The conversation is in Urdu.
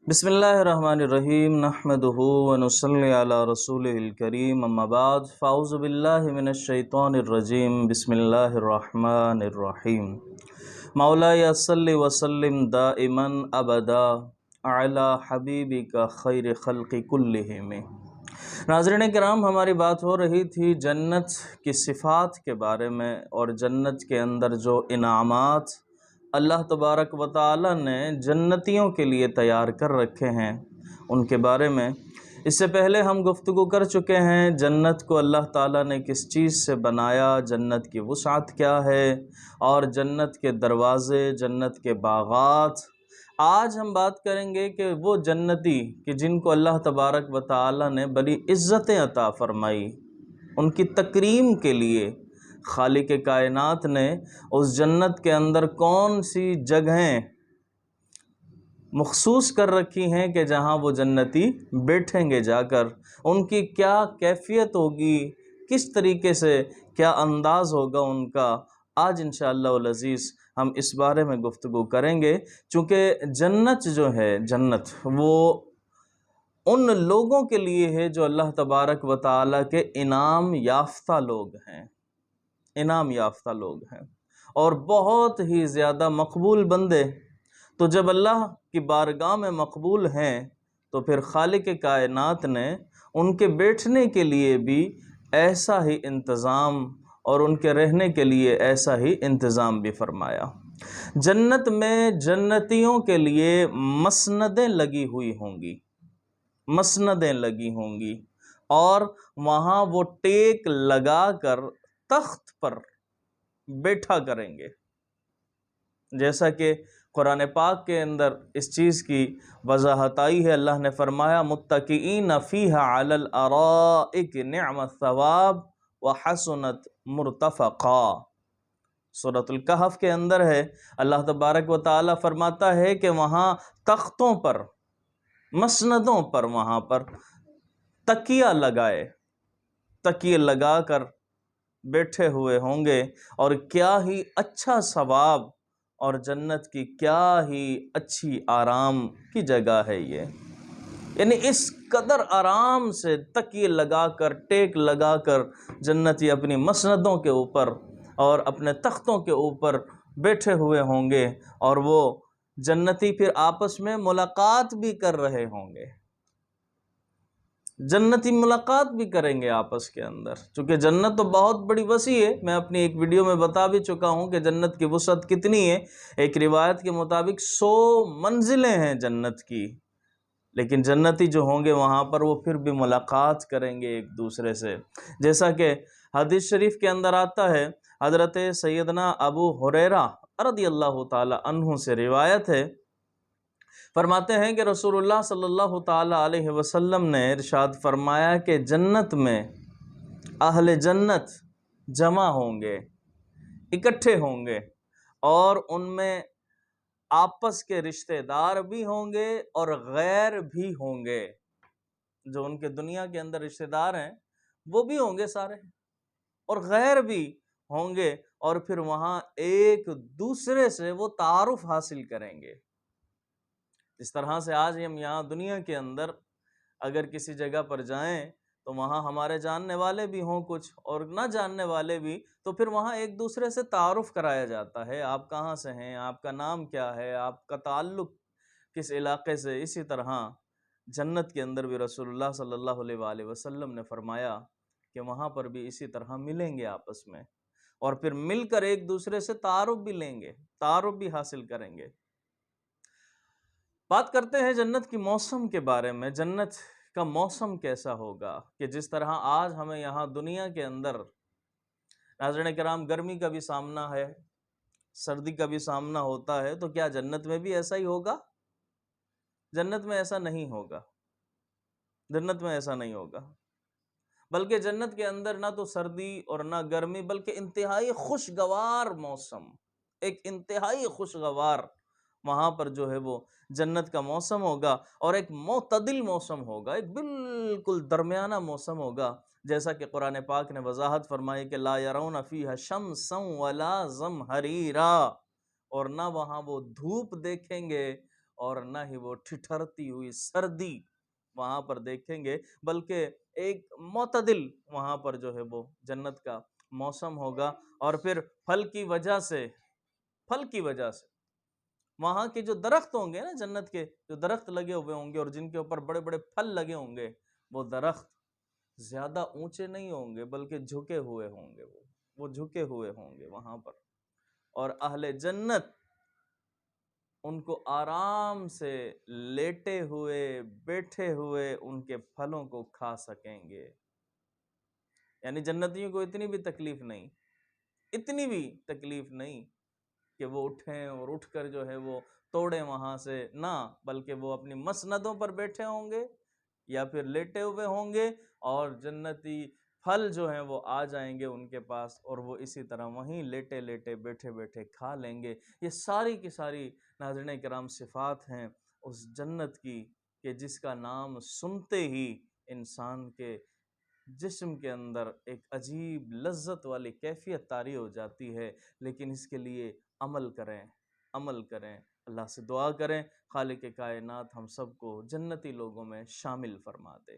بسم اللہ الرحمن الرحیم نحمدہ ونصلی علی رسولہ الکریم اما بعد فاعوذ باللہ من الشیطان الرجیم بسم اللہ الرحمن الرحیم مولایا صلی وسلم دائما ابدا علی حبیبک خیر خلق کلہم۔ ناظرین کرام، ہماری بات ہو رہی تھی جنت کی صفات کے بارے میں اور جنت کے اندر جو انعامات اللہ تبارک و تعالی نے جنتیوں کے لیے تیار کر رکھے ہیں ان کے بارے میں۔ اس سے پہلے ہم گفتگو کر چکے ہیں جنت کو اللہ تعالیٰ نے کس چیز سے بنایا، جنت کی وسعت کیا ہے اور جنت کے دروازے، جنت کے باغات۔ آج ہم بات کریں گے کہ وہ جنتی کہ جن کو اللہ تبارک و تعالیٰ نے بڑی عزتیں عطا فرمائی، ان کی تکریم کے لیے خالق کائنات نے اس جنت کے اندر کون سی جگہیں مخصوص کر رکھی ہیں کہ جہاں وہ جنتی بیٹھیں گے جا کر، ان کی کیا کیفیت ہوگی، کس طریقے سے کیا انداز ہوگا ان کا۔ آج انشاءاللہ العزیز ہم اس بارے میں گفتگو کریں گے، چونکہ جنت جو ہے، جنت وہ ان لوگوں کے لیے ہے جو اللہ تبارک و تعالیٰ کے انعام یافتہ لوگ ہیں، انعام یافتہ لوگ ہیں اور بہت ہی زیادہ مقبول بندے۔ تو جب اللہ کی بارگاہ میں مقبول ہیں تو پھر خالق کائنات نے ان کے بیٹھنے کے لیے بھی ایسا ہی انتظام اور ان کے رہنے کے لیے ایسا ہی انتظام بھی فرمایا۔ جنت میں جنتیوں کے لیے مسندیں لگی ہوئی ہوں گی، مسندیں لگی ہوں گی، اور وہاں وہ ٹیک لگا کر تخت پر بیٹھا کریں گے، جیسا کہ قرآن پاک کے اندر اس چیز کی وضاحت آئی ہے۔ اللہ نے فرمایا متکئین فیہا علی الارائک نعم الثواب وحسنت مرتفقا۔ سورۃ الکہف کے اندر ہے، اللہ تبارک و تعالی فرماتا ہے کہ وہاں تختوں پر، مسندوں پر، وہاں پر تکیہ لگائے، تکیہ لگا کر بیٹھے ہوئے ہوں گے، اور کیا ہی اچھا ثواب اور جنت کی کیا ہی اچھی آرام کی جگہ ہے یہ۔ یعنی اس قدر آرام سے تکیے لگا کر، ٹیک لگا کر جنتی اپنی مسندوں کے اوپر اور اپنے تختوں کے اوپر بیٹھے ہوئے ہوں گے، اور وہ جنتی پھر آپس میں ملاقات بھی کر رہے ہوں گے، جنتی ملاقات بھی کریں گے آپس کے اندر۔ چونکہ جنت تو بہت بڑی وسیع ہے، میں اپنی ایک ویڈیو میں بتا بھی چکا ہوں کہ جنت کی وسعت کتنی ہے۔ ایک روایت کے مطابق 100 منزلیں ہیں جنت کی، لیکن جنتی جو ہوں گے وہاں پر وہ پھر بھی ملاقات کریں گے ایک دوسرے سے، جیسا کہ حدیث شریف کے اندر آتا ہے۔ حضرت سیدنا ابو ہریرہ رضی اللہ تعالی عنہ سے روایت ہے، فرماتے ہیں کہ رسول اللہ صلی اللہ تعالی علیہ وسلم نے ارشاد فرمایا کہ جنت میں اہل جنت جمع ہوں گے، اکٹھے ہوں گے، اور ان میں آپس کے رشتہ دار بھی ہوں گے اور غیر بھی ہوں گے۔ جو ان کے دنیا کے اندر رشتہ دار ہیں وہ بھی ہوں گے سارے، اور غیر بھی ہوں گے، اور پھر وہاں ایک دوسرے سے وہ تعارف حاصل کریں گے۔ اس طرح سے آج ہم یہاں دنیا کے اندر اگر کسی جگہ پر جائیں تو وہاں ہمارے جاننے والے بھی ہوں کچھ، اور نہ جاننے والے بھی، تو پھر وہاں ایک دوسرے سے تعارف کرایا جاتا ہے، آپ کہاں سے ہیں، آپ کا نام کیا ہے، آپ کا تعلق کس علاقے سے۔ اسی طرح جنت کے اندر بھی رسول اللہ صلی اللہ علیہ وآلہ وسلم نے فرمایا کہ وہاں پر بھی اسی طرح ملیں گے آپس میں، اور پھر مل کر ایک دوسرے سے تعارف بھی لیں گے، تعارف بھی حاصل کریں گے۔ بات کرتے ہیں جنت کی موسم کے بارے میں۔ جنت کا موسم کیسا ہوگا کہ جس طرح آج ہمیں یہاں دنیا کے اندر ناظرین کرام گرمی کا بھی سامنا ہے، سردی کا بھی سامنا ہوتا ہے، تو کیا جنت میں بھی ایسا ہی ہوگا؟ جنت میں ایسا نہیں ہوگا، جنت میں ایسا نہیں ہوگا، بلکہ جنت کے اندر نہ تو سردی اور نہ گرمی، بلکہ انتہائی خوشگوار موسم، ایک انتہائی خوشگوار وہاں پر جو ہے وہ جنت کا موسم ہوگا، اور ایک معتدل موسم ہوگا، ایک بالکل درمیانہ موسم ہوگا، جیسا کہ قرآن پاک نے وضاحت فرمائی کہ لا یرون فیہا شمسا ولا زمہریرا، اور نہ وہاں وہ دھوپ دیکھیں گے اور نہ ہی وہ ٹھٹھرتی ہوئی سردی وہاں پر دیکھیں گے، بلکہ ایک معتدل وہاں پر جو ہے وہ جنت کا موسم ہوگا۔ اور پھر پھل کی وجہ سے وہاں کے جو درخت ہوں گے نا، جنت کے جو درخت لگے ہوئے ہوں گے اور جن کے اوپر بڑے بڑے پھل لگے ہوں گے، وہ درخت زیادہ اونچے نہیں ہوں گے بلکہ جھکے ہوئے ہوں گے، وہ جھکے ہوئے ہوں گے وہاں پر، اور اہل جنت ان کو آرام سے لیٹے ہوئے بیٹھے ہوئے ان کے پھلوں کو کھا سکیں گے۔ یعنی جنتیوں کو اتنی بھی تکلیف نہیں کہ وہ اٹھیں اور اٹھ کر جو ہے وہ توڑیں وہاں سے، نہ، بلکہ وہ اپنی مسندوں پر بیٹھے ہوں گے یا پھر لیٹے ہوئے ہوں گے، اور جنتی پھل جو ہیں وہ آ جائیں گے ان کے پاس، اور وہ اسی طرح وہیں لیٹے لیٹے بیٹھے بیٹھے کھا لیں گے۔ یہ ساری کی ساری ناظرین کرام صفات ہیں اس جنت کی کہ جس کا نام سنتے ہی انسان کے جسم کے اندر ایک عجیب لذت والی کیفیت طاری ہو جاتی ہے، لیکن اس کے لیے عمل کریں، اللہ سے دعا کریں خالق کائنات ہم سب کو جنتی لوگوں میں شامل فرما دے۔